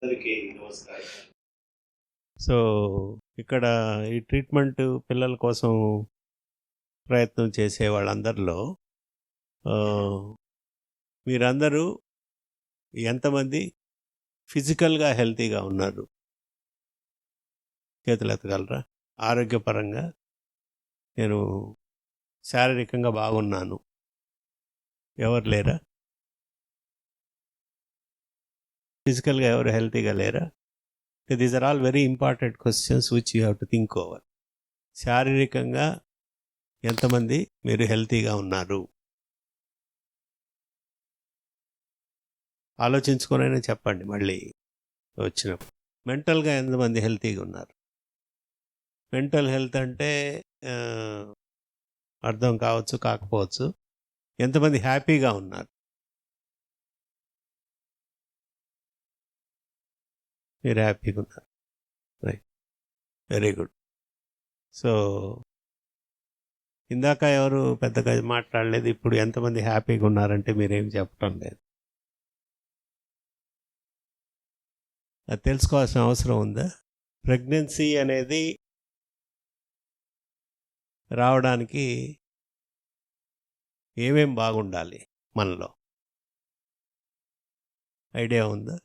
అందరికీ నమస్కారం. సో ఇక్కడ ఈ ట్రీట్మెంట్ పిల్లల కోసం ప్రయత్నం చేసే వాళ్ళందరిలో ఆ, మీరందరూ ఎంతమంది ఫిజికల్గా హెల్తీగా ఉన్నారు? చేతులు ఎత్తగలరా? ఆరోగ్యపరంగా నేను శారీరకంగా బాగున్నాను, ఎవరు లేరా? ఫిజికల్గా ఎవరు హెల్తీగా లేరా? These are all very important questions which you have to think over. శారీరకంగా ఎంతమంది మీరు హెల్తీగా ఉన్నారు? ఆలోచించుకొనైనా చెప్పండి మళ్ళీ వచ్చినప్పుడు. మెంటల్గా ఎంతమంది హెల్తీగా ఉన్నారు? మెంటల్ హెల్త్ అంటే ఆ, అర్థం కావచ్చు కాకపోవచ్చు. ఎంతమంది హ్యాపీగా ఉన్నారు? మీరు హ్యాపీగా ఉన్నారు, రైట్, వెరీ గుడ్. సో ఇందాక ఎవరు పెద్దగా మాట్లాడలేదు, ఇప్పుడు ఎంతమంది హ్యాపీగా ఉన్నారంటే మీరేం చెప్పటం లేదు. అది తెలుసుకోవాల్సిన అవసరం ఉందా? ప్రెగ్నెన్సీ అనేది రావడానికి ఏమేం బాగుండాలి మనలో? ఐడియా ఉందా?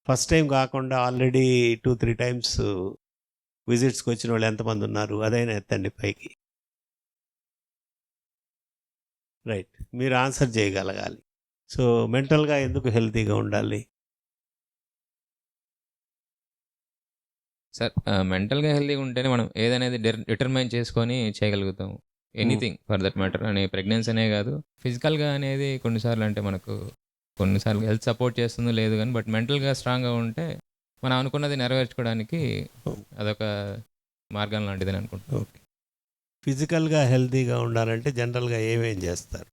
ఫస్ట్ టైం కాకుండా ఆల్రెడీ 2-3 టైమ్స్ విజిట్స్కి వచ్చిన వాళ్ళు ఎంతమంది ఉన్నారు? అదైనా ఎత్తండి పైకి. రైట్, మీరు ఆన్సర్ చేయగలగాలి. సో మెంటల్గా ఎందుకు హెల్తీగా ఉండాలి? సార్ మెంటల్గా హెల్తీగా ఉంటేనే మనం ఏదనేది డిటర్మైన్ చేసుకొని చేయగలుగుతాం. Anything for that matter. అని ప్రెగ్నెన్సీ అనే కాదు, ఫిజికల్గా అనేది కొన్నిసార్లు అంటే మనకు కొన్నిసార్లు హెల్త్ సపోర్ట్ చేస్తుందో లేదు కానీ, బట్ మెంటల్గా స్ట్రాంగ్గా ఉంటే మనం అనుకున్నది నెరవేర్చుకోవడానికి అదొక మార్గం లాంటిదని అనుకుంటున్నాం. ఓకే, ఫిజికల్గా హెల్తీగా ఉండాలంటే జనరల్గా ఏమేం చేస్తారు?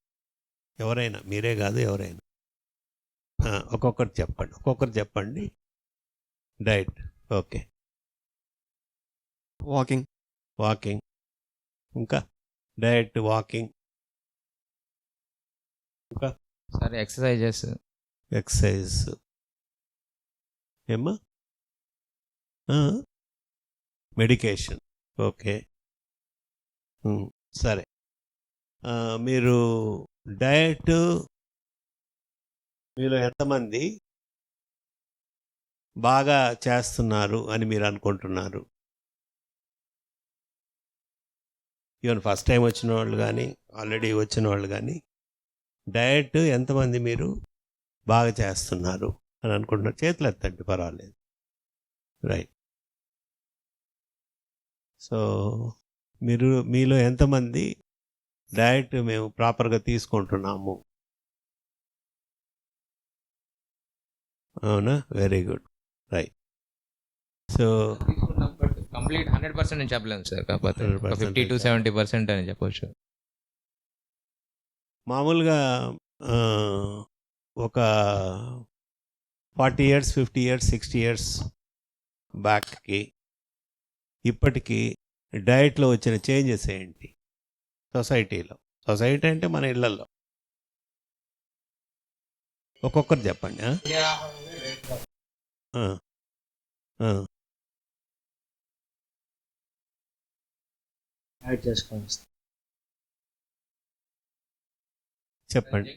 ఎవరైనా, మీరే కాదు ఎవరైనా. ఒక్కొక్కరు చెప్పండి. Diet, okay. వాకింగ్, ఇంకా డైట్, వాకింగ్, ఇంకా సరే ఎక్సర్సైజెస్. ఎక్సర్సైజ్ ఏమ్మా? Medication, okay. సరే, మీరు డయట్ మీలో ఎంతమంది బాగా చేస్తున్నారు అని మీరు అనుకుంటున్నారు? ఈవెన్ ఫస్ట్ టైం వచ్చిన వాళ్ళు కానీ ఆల్రెడీ వచ్చిన వాళ్ళు కానీ డయట్ ఎంతమంది మీరు బాగా చేస్తున్నారు అని అనుకుంటున్నారు? చేతులు ఎత్తండి, పర్వాలేదు. రైట్. సో మీలో ఎంతమంది డయట్ మేము ప్రాపర్గా తీసుకుంటున్నాము? అవునా, very good, right. So complete 100% నేను చెప్పలేను సార్, కాకపోతే 100% 50-70% అని చెప్పవచ్చు. మామూలుగా ఒక 40 years, 50 years, 60 years బ్యాక్కి ఇప్పటికీ డయట్లో వచ్చిన చేంజెస్ ఏంటి సొసైటీలో? సొసైటీ అంటే మన ఇళ్లలో. ఒక్కొక్కరు చెప్పండి. చెప్పండి.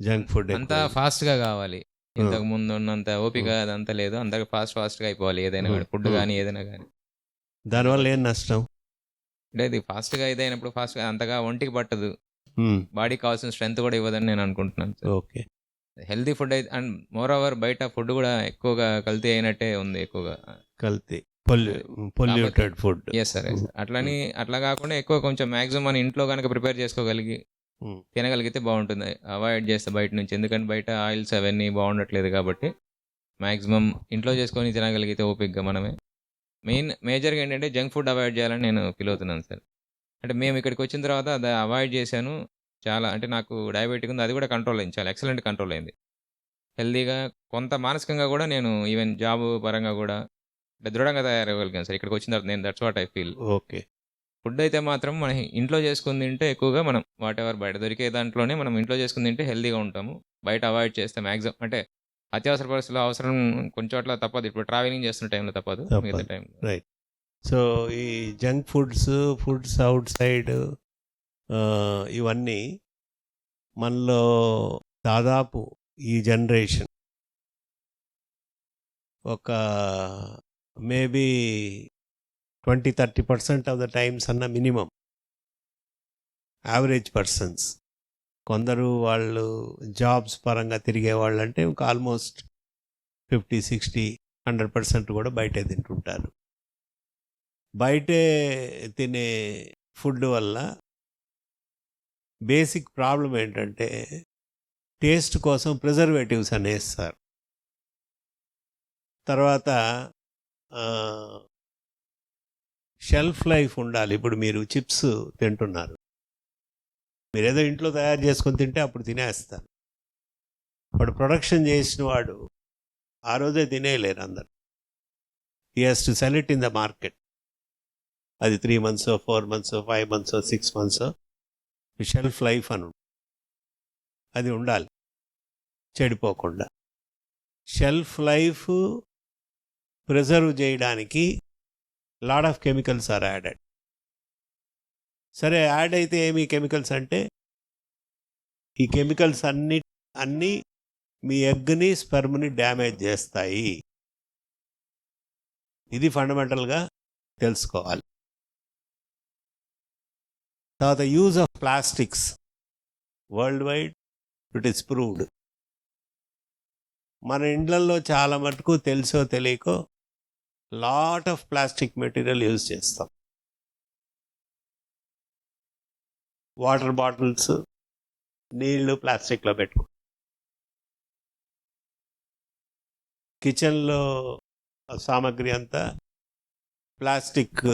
జంక్ ఫుడ్ అంతా ఫాస్ట్గా కావాలి. ఇంతకు ముందు ఉన్నంత ఓపిక అదంతా లేదు. అందరికి ఫాస్ట్గా అయిపోవాలి ఏదైనా కానీ, ఫుడ్ కానీ ఏదైనా కానీ. దానివల్ల ఏం నష్టం? అంటే ఇది ఫాస్ట్గా ఇదైనప్పుడు ఫాస్ట్గా అంతగా ఒంటికి పట్టదు, బాడీకి కావాల్సిన స్ట్రెంత్ కూడా ఇవ్వదని నేను అనుకుంటున్నాను సార్. ఓకే. హెల్తీ ఫుడ్ అయితే, అండ్ మోర్ ఓవర్ బయట ఫుడ్ కూడా ఎక్కువగా కల్తీ అయినట్టే ఉంది. ఎక్కువగా కల్తీ, పొల్యూటెడ్ ఫుడ్. Yes sir. అట్లా కాకుండా ఎక్కువ కొంచెం మ్యాక్సిమం మన ఇంట్లో కనుక ప్రిపేర్ చేసుకోగలిగి తినగలిగితే బాగుంటుంది. అవాయిడ్ చేస్తే బయట నుంచి, ఎందుకంటే బయట ఆయిల్స్ అవన్నీ బాగుండట్లేదు కాబట్టి మ్యాక్సిమం ఇంట్లో చేసుకొని తినగలిగితే ఓపిక్గా మనమే. మేజర్గా ఏంటంటే జంక్ ఫుడ్ అవాయిడ్ చేయాలని నేను ఫీల్ అవుతున్నాను సార్. అంటే మేము ఇక్కడికి వచ్చిన తర్వాత అది అవాయిడ్ చేశాను చాలా. అంటే నాకు డయాబెటిక్ ఉంది, అది కూడా కంట్రోల్ అయింది, చాలా ఎక్సలెంట్ కంట్రోల్ అయింది. హెల్తీగా, కొంత మానసికంగా కూడా నేను ఈవెన్ జాబ్ పరంగా కూడా అంటే దృఢంగా తయారవ్వగలిగాను సార్ ఇక్కడికి వచ్చిన తర్వాత. నేను that's what I feel. Okay. Food అయితే మాత్రం మనం ఇంట్లో చేసుకుని తింటే ఎక్కువగా మనం వాట్ ఎవర్ బయట దొరికే దాంట్లోనే మనం ఇంట్లో చేసుకుని తింటే హెల్తీగా ఉంటాము. బయట అవాయిడ్ చేస్తే మ్యాక్సిమం అంటే అత్యవసర పరిస్థితుల్లో అవసరం కొన్ని చోట్ల తప్పదు. ఇప్పుడు ట్రావెలింగ్ చేస్తున్న టైంలో తప్పదు. తప్పదు. మిగతా టైం రైట్. సో ఈ జంక్ ఫుడ్స్ అవుట్ సైడ్ ఇవన్నీ మనలో దాదాపు ఈ జనరేషన్ ఒక మేబీ 20-30% ఆఫ్ ద టైమ్స్ అన్న మినిమం యావరేజ్ పర్సన్స్. కొందరు వాళ్ళు జాబ్స్ పరంగా తిరిగే వాళ్ళు అంటే ఇంకా ఆల్మోస్ట్ 50-60-100% కూడా బయటే తింటుంటారు. బయటే తినే ఫుడ్ వల్ల బేసిక్ ప్రాబ్లం ఏంటంటే టేస్ట్ కోసం ప్రిజర్వేటివ్స్ అని వేస్తారు. తర్వాత షెల్ఫ్ లైఫ్ ఉండాలి. ఇప్పుడు మీరు చిప్స్ తింటున్నారు, మీరు ఏదో ఇంట్లో తయారు చేసుకొని తింటే అప్పుడు తినేస్తారు. వాడు ప్రొడక్షన్ చేసిన వాడు ఆ రోజే తినేయలేరు అందరు. He has to sell it in the market. అది 3 months 4 months 5 months 6 months shelf life అని అది ఉండాలి, చెడిపోకుండా. షెల్ఫ్ లైఫ్ ప్రిజర్వ్ చేయడానికి lot of chemicals are added. సరే, యాడ్ అయితే ఏమి కెమికల్స్ అంటే ఈ కెమికల్స్ అన్నీ మీ ఎగ్ని స్పెర్మ్ని డ్యామేజ్ చేస్తాయి. ఇది ఫండమెంటల్గా తెలుసుకోవాలి. తర్వాత use of plastics world wide it is proved. మన ఇండ్లల్లో చాలా మటుకు తెలుసో తెలియకో lot of plastic material use చేస్తాం. వాటర్ బాటిల్స్, నీళ్లు ప్లాస్టిక్లో పెట్టుకో, కిచెన్లో సామాగ్రి అంతా ప్లాస్టిక్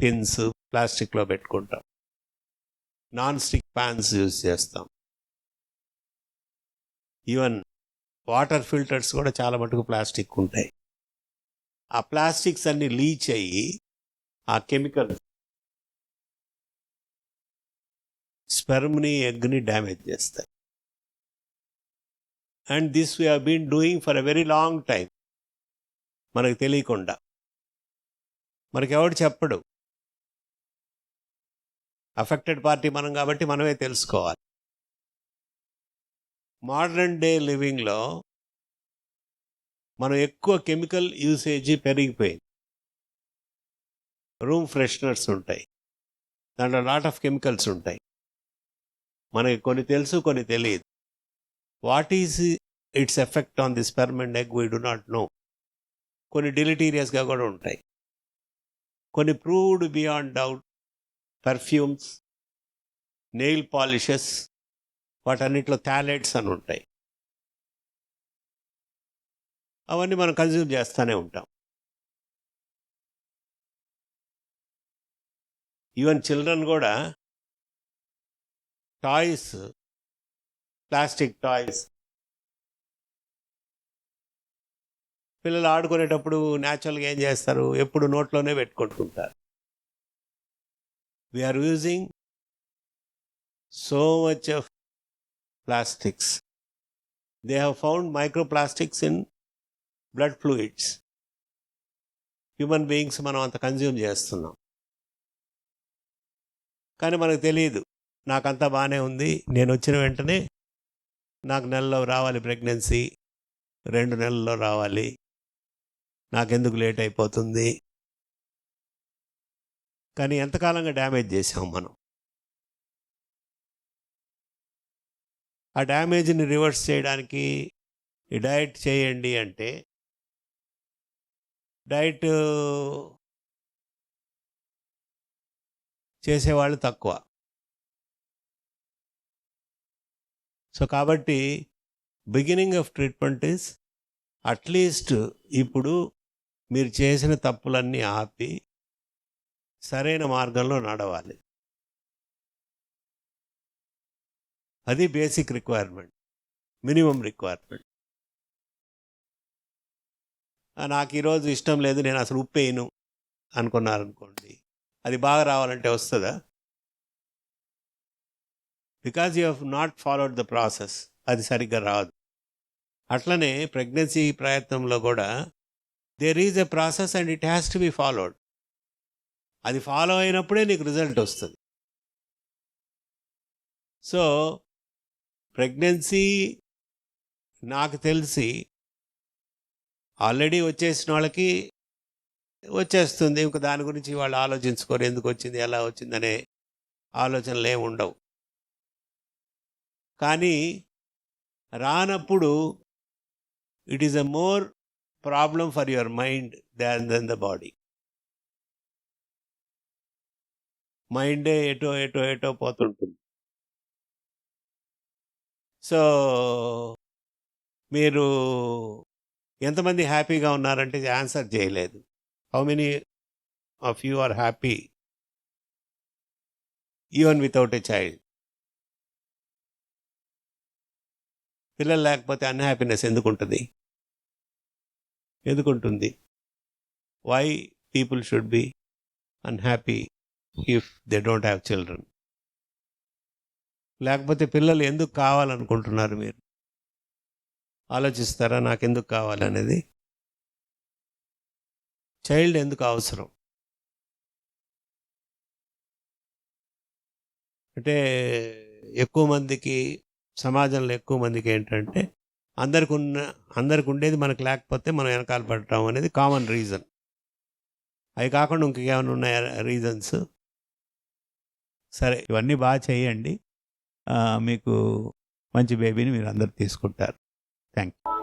టిన్స్ ప్లాస్టిక్లో పెట్టుకుంటాం. నాన్ స్టిక్ ప్యాన్స్ యూజ్ చేస్తాం. ఈవెన్ వాటర్ ఫిల్టర్స్ కూడా చాలా మటుకు ప్లాస్టిక్ ఉంటాయి. ఆ ప్లాస్టిక్స్ అన్ని లీచ్ అయ్యి ఆ కెమికల్ స్పెర్మ్ని ఎగ్ని డ్యామేజ్ చేస్తాయి. And this we have been doing for a very long time. మనకు తెలియకుండా, మనకి ఎవడు చెప్పడు. అఫెక్టెడ్ పార్టీ మనం కాబట్టి మనమే తెలుసుకోవాలి. మోడర్న్ డే లివింగ్లో మనం ఎక్కువ కెమికల్ యూసేజీ పెరిగిపోయింది. రూమ్ ఫ్రెషనర్స్ ఉంటాయి, దాంట్లో లాట్ ఆఫ్ కెమికల్స్ ఉంటాయి. మనకి కొన్ని తెలుసు, కొన్ని తెలియదు. What is its effect on the sperm and egg we do not know. కొన్ని డిలిటీరియస్గా కూడా ఉంటాయి, కొన్ని proved beyond doubt. Perfumes, nail polishes, వాటన్నిటిలో థాలైట్స్ అని ఉంటాయి. అవన్నీ మనం కన్జ్యూమ్ చేస్తూనే ఉంటాం. ఈవెన్ చిల్డ్రన్ కూడా టాయ్స్, ప్లాస్టిక్ టాయ్స్, పిల్లలు ఆడుకునేటప్పుడు న్యాచురల్గా ఏం చేస్తారు, ఎప్పుడు నోట్లోనే పెట్టుకుంటుంటారు. We're using so much of plastics. They have found microplastics in blood fluids. Human beings మనం అంత కన్జ్యూమ్ చేస్తున్నాం, కానీ మనకు తెలియదు. నాకంతా బాగానే ఉంది, నేను వచ్చిన వెంటనే నాకు నెలలో రావాలి ప్రెగ్నెన్సీ, 2 నెలల్లో రావాలి, నాకెందుకు లేట్ అయిపోతుంది. కానీ ఎంతకాలంగా డ్యామేజ్ చేసాం మనం. ఆ డ్యామేజ్ని రివర్స్ చేయడానికి ఈ డైట్ చేయండి అంటే డైట్ చేసేవాళ్ళు తక్కువ. సో కాబట్టి beginning of treatment is at least ఇప్పుడు మీరు చేసిన తప్పులన్నీ ఆపి సరైన మార్గంలో నడవాలి. అది బేసిక్ రిక్వైర్మెంట్, మినిమం రిక్వైర్మెంట్. నాకు ఈరోజు ఇష్టం లేదు, నేను అసలు ఉప్పు వేయను అనుకున్నారనుకోండి, అది బాగా రావాలంటే వస్తుందా? Because you have not followed the process, అది సరిగ్గా రాదు. అట్లనే ప్రెగ్నెన్సీ ప్రయత్నంలో కూడా there is a process and it has to be followed. అది ఫాలో అయినప్పుడే నీకు రిజల్ట్ వస్తుంది. సో ప్రెగ్నెన్సీ నాకు తెలిసి ఆల్రెడీ వచ్చేసిన వాళ్ళకి వచ్చేస్తుంది, ఇంక దాని గురించి వాళ్ళు ఆలోచించుకోరు, ఎందుకు వచ్చింది ఎలా వచ్చిందనే ఆలోచనలు ఏమి ఉండవు. కానీ రానప్పుడు it is a more problem for your mind than the body. మైండే ఎటో ఎటో ఎటో పోతుంటుంది. సో మీరు ఎంతమంది హ్యాపీగా ఉన్నారంటే ఆన్సర్ చేయలేదు. How many of you are happy even without a child? పిల్లలు లేకపోతే అన్హ్యాపీనెస్ ఎందుకుంటుంది? ఎందుకుంటుంది? Why people should be unhappy if they don't have children? లేకపోతే పిల్లలు ఎందుకు కావాలనుకుంటున్నారు? మీరు ఆలోచిస్తారా నాకెందుకు కావాలనేది? చైల్డ్ ఎందుకు అవసరం అంటే ఎక్కువ మందికి, సమాజంలో ఎక్కువ మందికి ఏంటంటే అందరికి ఉండేది మనకు లేకపోతే మనం వెనకాల పడటం అనేది కామన్ రీజన్. అవి కాకుండా ఇంకేమైనా ఉన్నాయా రీజన్స్? సరే, ఇవన్నీ బాగా చేయండి. మీకు మంచి బేబీని మీరు అందరు తీసుకుంటారు. Thank you.